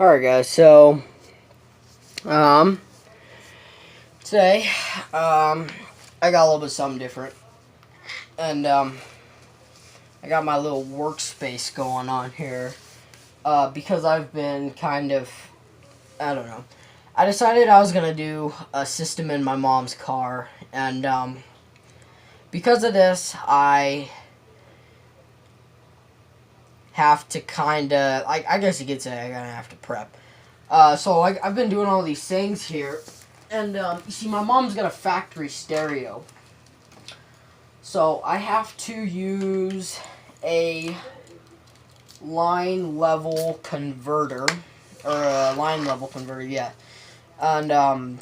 Alright guys, so today I got a little bit something different. And I got my little workspace going on here. Because I've been kind of, I don't know. I decided I was gonna do a system in my mom's car, and because of this I have to kinda, I guess you could say I'm gonna have to prep. So I've been doing all these things here, and you see, my mom's got a factory stereo, so I have to use a line level converter, or a line level converter, yeah, and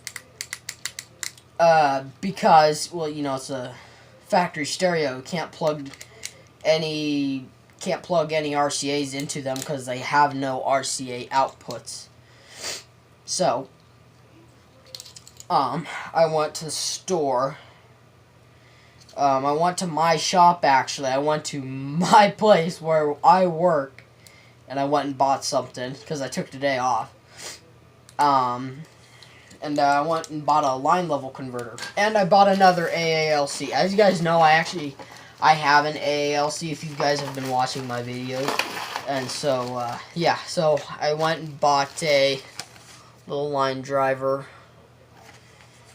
because, well, you know, it's a factory stereo, can't plug any RCA's into them because they have no RCA outputs. So I went to the store. I went to my shop, actually. I went to my place where I work, and I went and bought something because I took the day off. And I went and bought a line level converter, and I bought another AALC. As you guys know, I have an AALC if you guys have been watching my videos. And so yeah, so I went and bought a little line driver.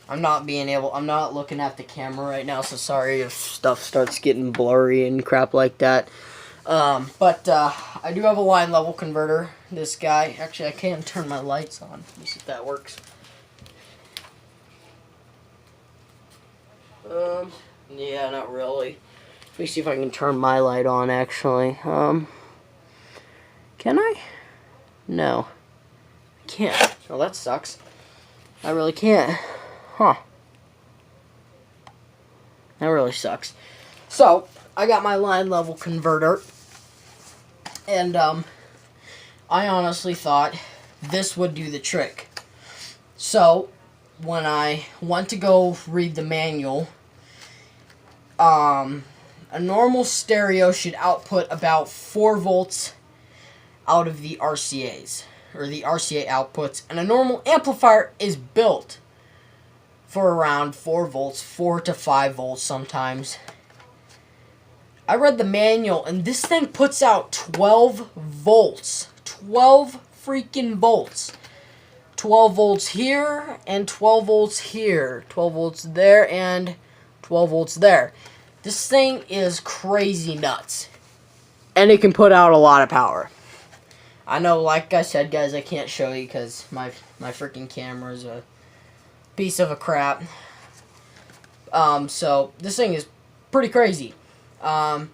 I'm not looking at the camera right now, so sorry if stuff starts getting blurry and crap like that. But I do have a line level converter. This guy, actually, I can turn my lights on. Let me see if that works. Yeah, not really. Let me see if I can turn my light on, actually. Can I? No. I can't. Well, that sucks. I really can't. Huh. That really sucks. So, I got my line level converter, and I honestly thought this would do the trick. So, when I went to go read the manual, a normal stereo should output about 4 volts out of the RCA's, or the RCA outputs, and a normal amplifier is built for around 4 volts, 4 to 5 volts sometimes. I read the manual, and this thing puts out 12 volts. 12 freaking volts. 12 volts here, and 12 volts here. 12 volts there, and 12 volts there. This thing is crazy nuts. And it can put out a lot of power. I know, like I said, guys, I can't show you because my freaking camera is a piece of a crap. So this thing is pretty crazy. 80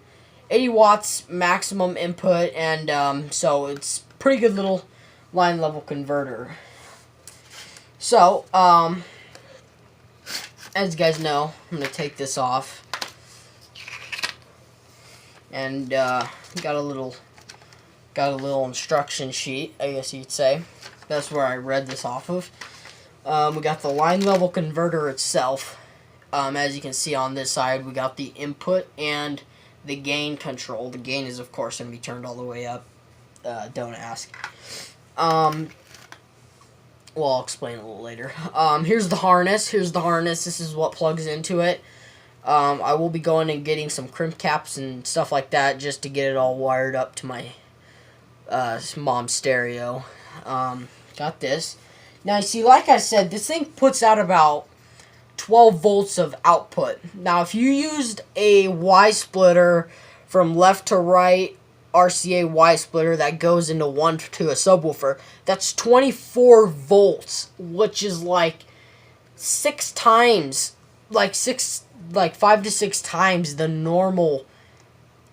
watts maximum input, and so it's pretty good little line level converter. So as you guys know, I'm gonna take this off, and got a little instruction sheet, I guess you'd say. That's where I read this off of. We got the line level converter itself. As you can see on this side, we got the input and the gain control. The gain is, of course, going to be turned all the way up. Don't ask. Well, I'll explain a little later. Here's the harness. This is what plugs into it. I will be going and getting some crimp caps and stuff like that just to get it all wired up to my mom's stereo. Got this. Now, you see, like I said, this thing puts out about 12 volts of output. Now, if you used a Y-splitter from left to right, RCA Y-splitter that goes into a subwoofer, that's 24 volts, which is like 5 to 6 times the normal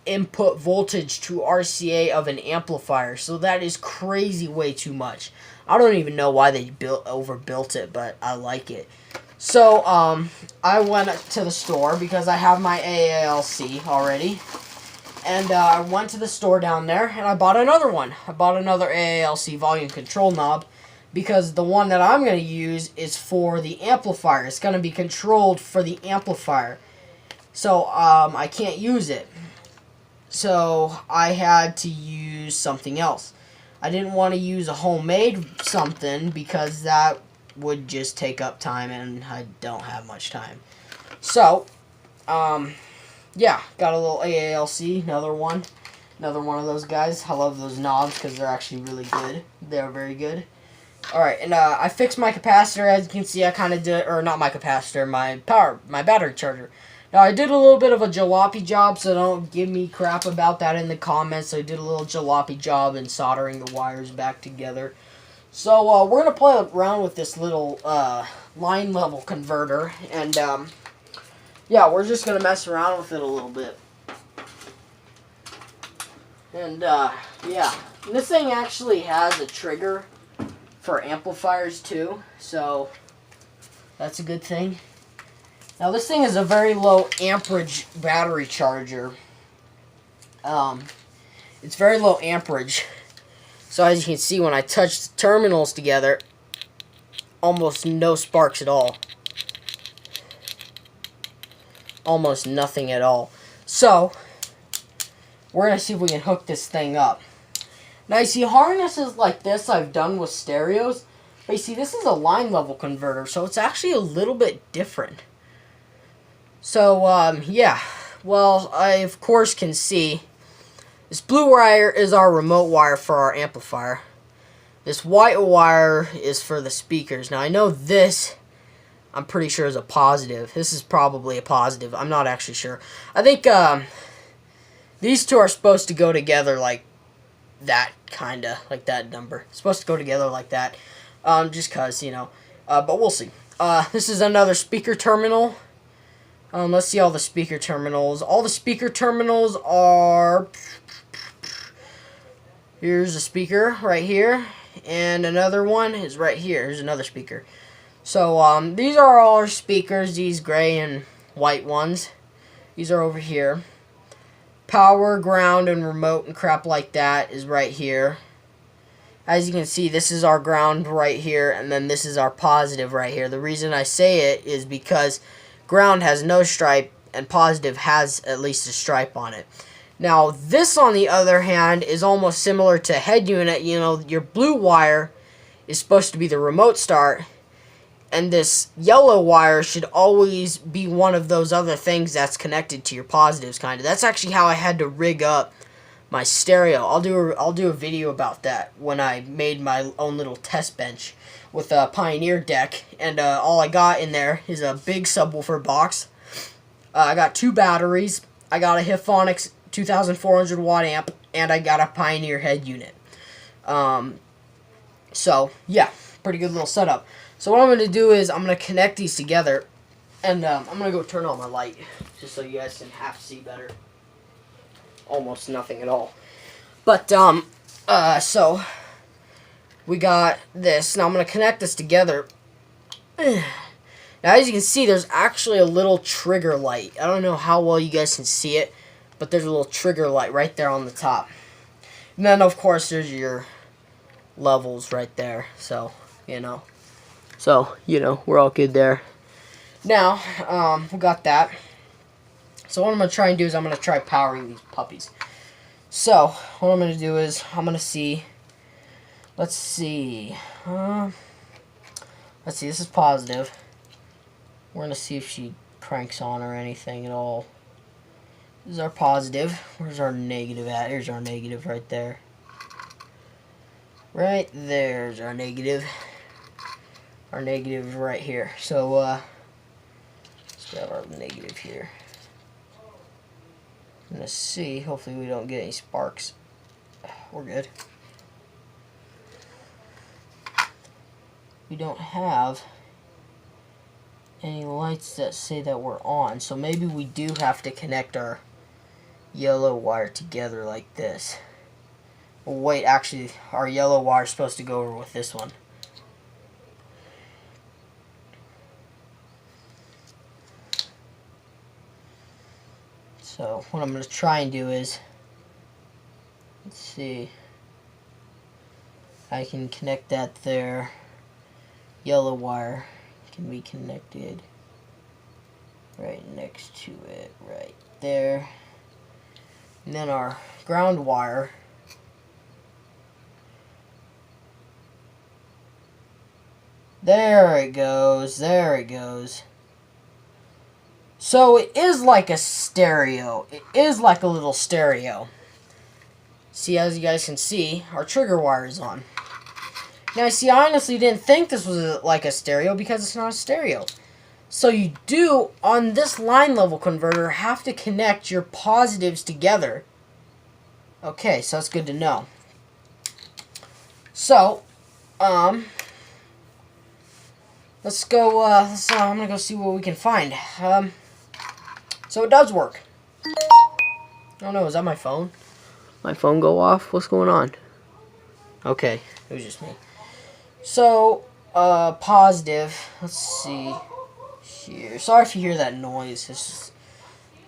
input voltage to RCA of an amplifier. So that is crazy, way too much. I don't even know why they overbuilt it, but I like it. So I went to the store because I have my AALC already, and I went to the store down there and I bought another one. I bought another AALC volume control knob because the one that I'm going to use is for the amplifier. It's going to be controlled for the amplifier, so I can't use it. So I had to use something else. I didn't want to use a homemade something because that would just take up time and I don't have much time. So, yeah, got a little AALC, another one of those guys. I love those knobs because they're actually really good. They're very good. Alright, and I fixed my capacitor. As you can see, I kind of did, or not my capacitor, my battery charger. Now, I did a little bit of a jalopy job, so don't give me crap about that in the comments. I did a little jalopy job in soldering the wires back together. So, we're going to play around with this little line level converter, and yeah, we're just going to mess around with it a little bit. And, yeah, and this thing actually has a trigger for amplifiers too, so that's a good thing. Now this thing is a very low amperage battery charger. It's very low amperage, so as you can see when I touch the terminals together, almost no sparks at all. Almost nothing at all. So we're gonna see if we can hook this thing up. Now, you see, harnesses like this I've done with stereos, but you see, this is a line level converter, so it's actually a little bit different. So, yeah, well, I, of course, can see this blue wire is our remote wire for our amplifier. This white wire is for the speakers. Now, I know this, I'm pretty sure, is a positive. This is probably a positive. I'm not actually sure. I think, these two are supposed to go together like that, kinda, like that number. It's supposed to go together like that, just cause, you know, but we'll see. This is another speaker terminal. Let's see all the speaker terminals. All the speaker terminals are, here's a speaker right here, and another one is right here. Here's another speaker. So, these are all our speakers, these gray and white ones. These are over here. Power, ground, and remote and crap like that is right here. As you can see, this is our ground right here, and then this is our positive right here. The reason I say it is because ground has no stripe, and positive has at least a stripe on it. Now, this, on the other hand, is almost similar to head unit. You know, your blue wire is supposed to be the remote start, and this yellow wire should always be one of those other things that's connected to your positives, kind of. That's actually how I had to rig up my stereo. I'll do a video about that when I made my own little test bench with a Pioneer deck, and all I got in there is a big subwoofer box. I got 2 batteries. I got a Hifonics 2,400 watt amp, and I got a Pioneer head unit. So yeah, pretty good little setup. So what I'm going to do is I'm going to connect these together, and I'm going to go turn on my light, just so you guys can half see better. Almost nothing at all. But, so, we got this. Now I'm going to connect this together. Now, as you can see, there's actually a little trigger light. I don't know how well you guys can see it, but there's a little trigger light right there on the top. And then, of course, there's your levels right there. So, you know. So, you know, we're all good there. Now, we got that. So what I'm going to try and do is I'm going to try powering these puppies. So, what I'm going to do is I'm going to see. Let's see. Let's see, this is positive. We're going to see if she cranks on or anything at all. This is our positive. Where's our negative at? Here's our negative right there. Right there's our negative. Our negative is right here. So, let's grab our negative here. I'm going to see. Hopefully we don't get any sparks. We're good. We don't have any lights that say that we're on. So maybe we do have to connect our yellow wire together like this. Well, wait, actually, our yellow wire is supposed to go over with this one. So what I'm going to try and do is, let's see, I can connect that there. Yellow wire can be connected right next to it, right there. And then our ground wire There it goes. There it goes. So it is like a stereo. It is like a little stereo. See, as you guys can see, our trigger wire is on. Now, see, I honestly didn't think this was like a stereo because it's not a stereo. So you do, on this line level converter, have to connect your positives together. Okay, so that's good to know. So, let's go, I'm gonna go see what we can find. So it does work. Oh no, is that my phone? My phone go off? What's going on? Okay, it was just me. So, positive. Let's see here. Sorry if you hear that noise. It's just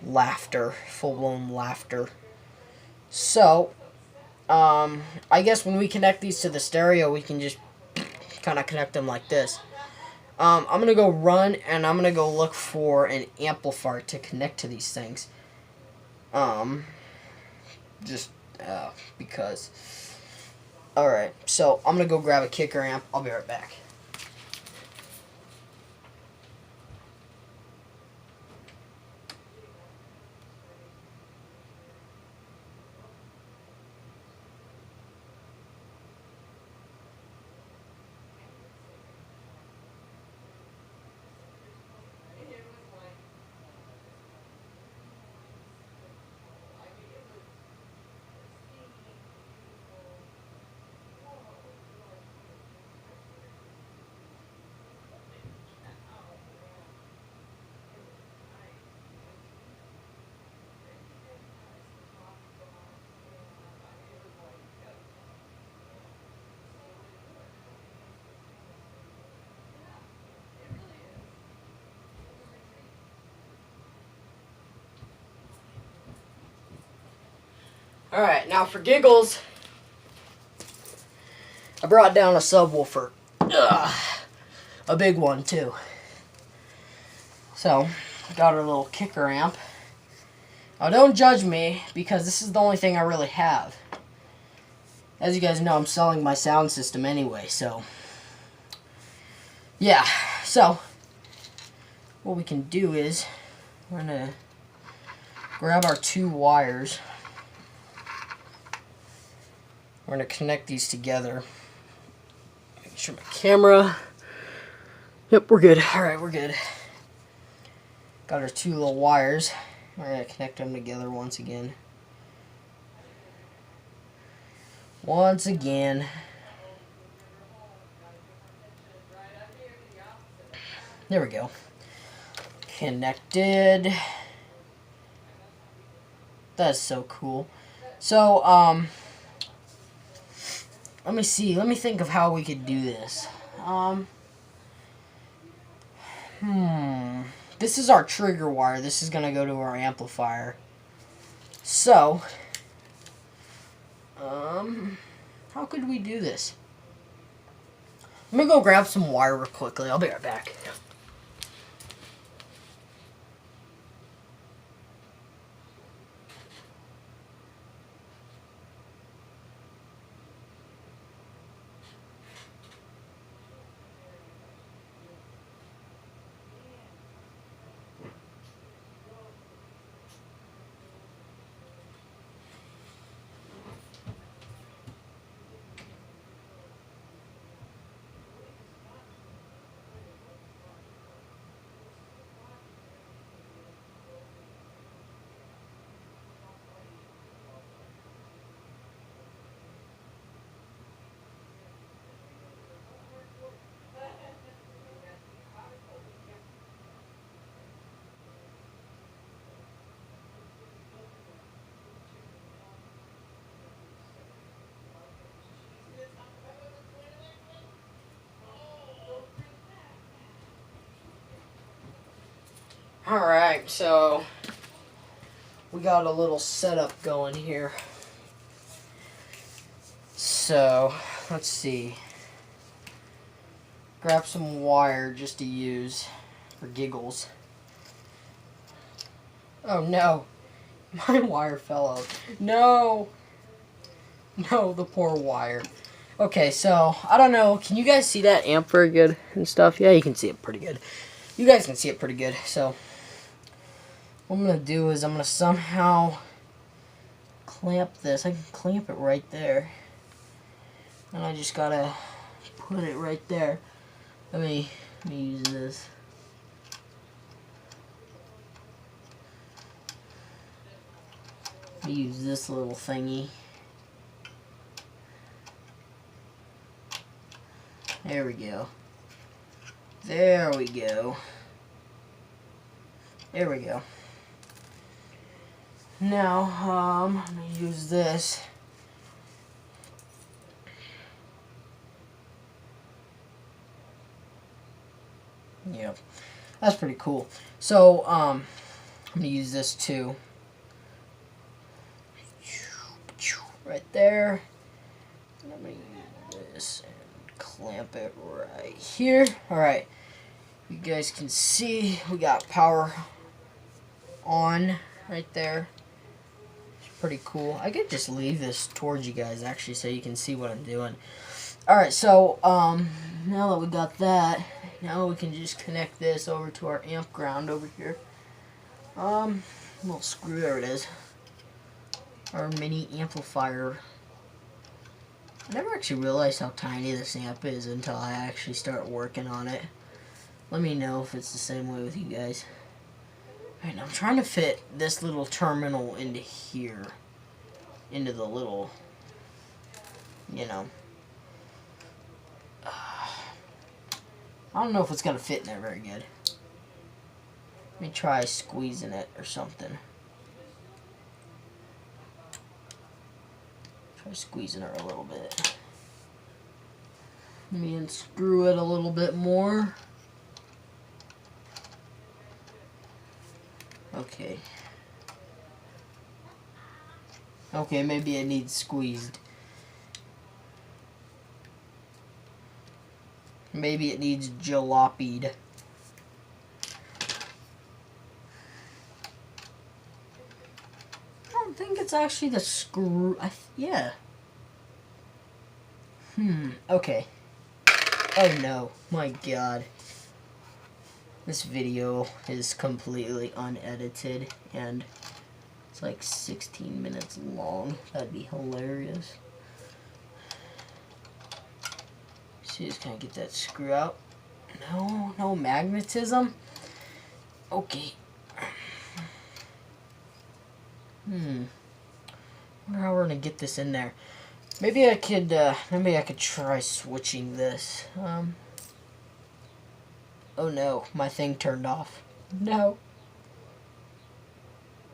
laughter. Full-blown laughter. So, I guess when we connect these to the stereo, we can just kind of connect them like this. I'm going to go run, and I'm going to go look for an amplifier to connect to these things. Just because. Alright, so I'm going to go grab a kicker amp. I'll be right back. Alright, now for giggles, I brought down a subwoofer. A big one, too. So, got our little kicker amp. Now, don't judge me, because this is the only thing I really have. As you guys know, I'm selling my sound system anyway, so... yeah, so... what we can do is... we're gonna grab our 2 wires. We're going to connect these together. Make sure my camera... yep, we're good. Alright, we're good. Got our 2 little wires. We're going to connect them together once again. Once again. There we go. Connected. That's so cool. So, let me see. Let me think of how we could do this. This is our trigger wire. This is going to go to our amplifier. So, how could we do this? Let me go grab some wire real quickly. I'll be right back. Alright, so we got a little setup going here. So, let's see. Grab some wire just to use for giggles. Oh no, my wire fell out. No! No, the poor wire. Okay, so, I don't know. Can you guys see that amp very good and stuff? Yeah, you can see it pretty good. You guys can see it pretty good. So, what I'm going to do is I'm going to somehow clamp this. I can clamp it right there. And I just got to put it right there. Let me use this. Let me use this little thingy. There we go. There we go. There we go. Now, I'm going to use this. Yep. That's pretty cool. So, I'm going to use this too. Right there. And I'm going to use this and clamp it right here. Alright. You guys can see we got power on right there. It's pretty cool. I could just leave this towards you guys actually so you can see what I'm doing. Alright, so now that we got that, now we can just connect this over to our amp ground over here. Little screw, there it is. Our mini amplifier. I never actually realized how tiny this amp is until I actually start working on it. Let me know if it's the same way with you guys. Alright, now I'm trying to fit this little terminal into here. Into the little, you know. I don't know if it's going to fit in there very good. Let me try squeezing it or something. Try squeezing her a little bit. Let me unscrew it a little bit more. Okay. Okay, maybe it needs squeezed. Maybe it needs jalopied. I don't think it's actually the screw. Yeah. Okay. Oh no. My god. This video is completely unedited and it's like 16 minutes long. That'd be hilarious. See, just kind of get that screw out. No magnetism. Okay. Wonder how we're gonna get this in there. Maybe I could try switching this. Oh no, my thing turned off. No.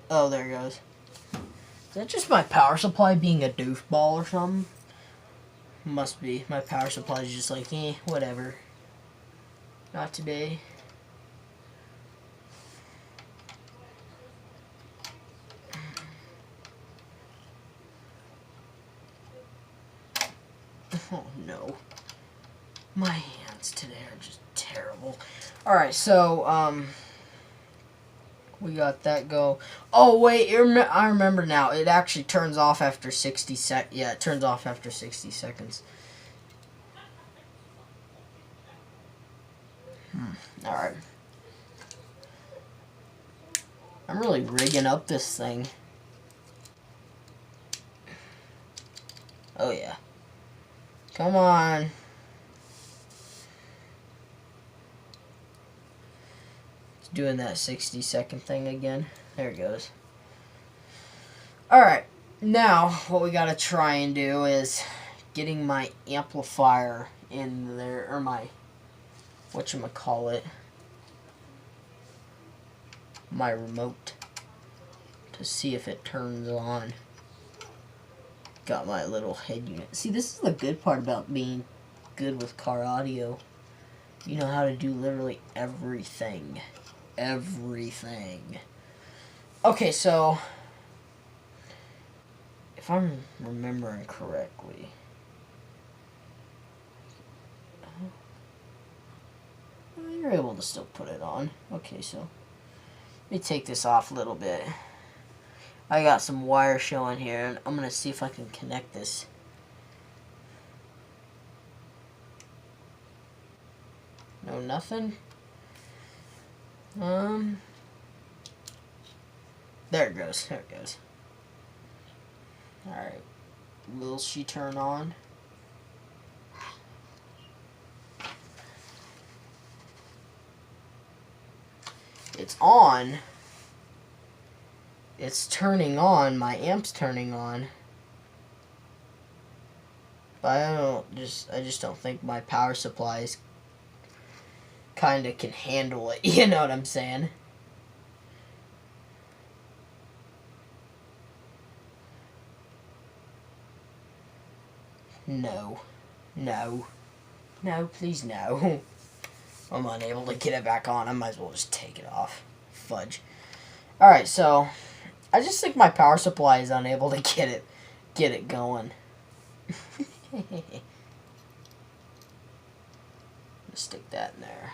Oh, there it goes. Is that just my power supply being a doofball or something? Must be. My power supply is just like, whatever. Not today. Oh no. My hands today are just terrible. Alright, so, we got that go. Oh, wait, I remember now. It actually turns off after 60 seconds. Yeah, it turns off after 60 seconds. Alright. I'm really rigging up this thing. Oh, yeah. Come on. It's doing that 60-second thing again. There it goes. Alright. Now, what we gotta try and do is getting my amplifier in there, or my, whatchamacallit, my remote, to see if it turns on. Got my little head unit. See, this is the good part about being good with car audio. You know how to do literally everything. Everything. Okay, so if I'm remembering correctly, you're able to still put it on. Okay, so let me take this off a little bit. I got some wire showing here, and I'm going to see if I can connect this. No, nothing. There it goes. There it goes. Alright. Will she turn on? It's on. It's turning on. My amp's turning on. But I just don't think my power supplies kind of can handle it. You know what I'm saying? No. No. No, please no. I'm unable to get it back on. I might as well just take it off. Fudge. Alright, so I just think my power supply is unable to get it going. Stick that in there.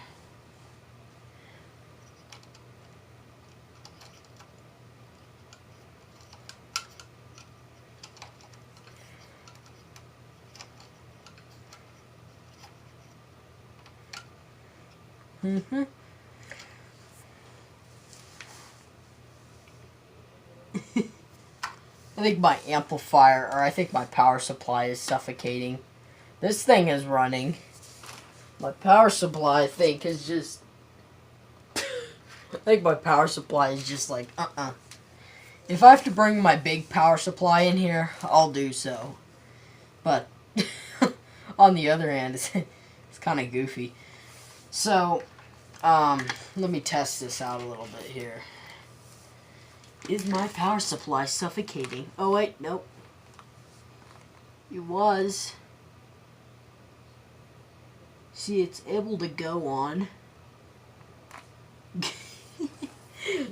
I think my amplifier, or I think my power supply is suffocating. This thing is running. My power supply, I think, is just... I think my power supply is just like, If I have to bring my big power supply in here, I'll do so. But, on the other hand, it's kind of goofy. So, let me test this out a little bit here. Is my power supply suffocating? Oh, wait, nope. It was. See, it's able to go on.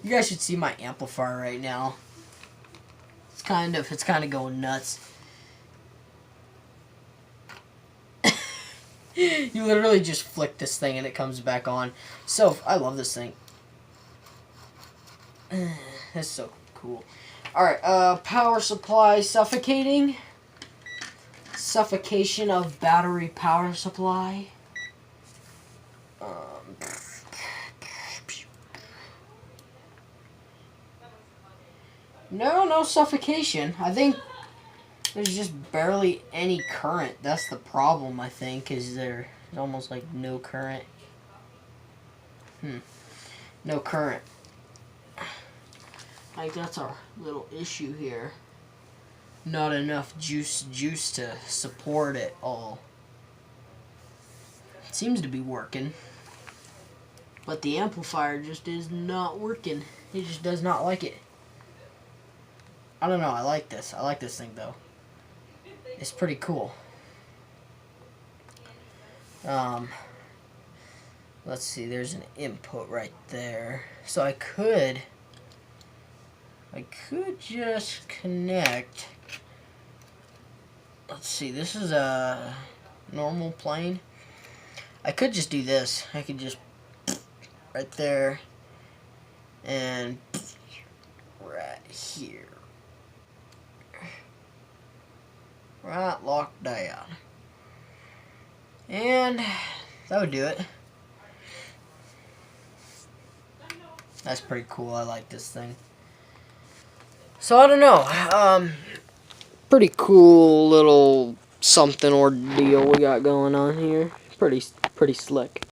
You guys should see my amplifier right now. It's kind of going nuts. You literally just flick this thing and it comes back on. So, I love this thing. That's so cool. Alright, power supply suffocating. Suffocation of battery power supply. No suffocation. I think there's just barely any current. That's the problem, I think, is there's almost like no current. No current. Like, that's our little issue here. Not enough juice to support it all. It seems to be working. But the amplifier just is not working. It just does not like it. I don't know, I like this. I like this thing, though. It's pretty cool. Let's see, there's an input right there. So I could just connect. Let's see, this is a normal plane. I could just do this. I could just right there and right here. Right, locked down. And that would do it. That's pretty cool. I like this thing. So I don't know. Pretty cool little something ordeal we got going on here. Pretty slick.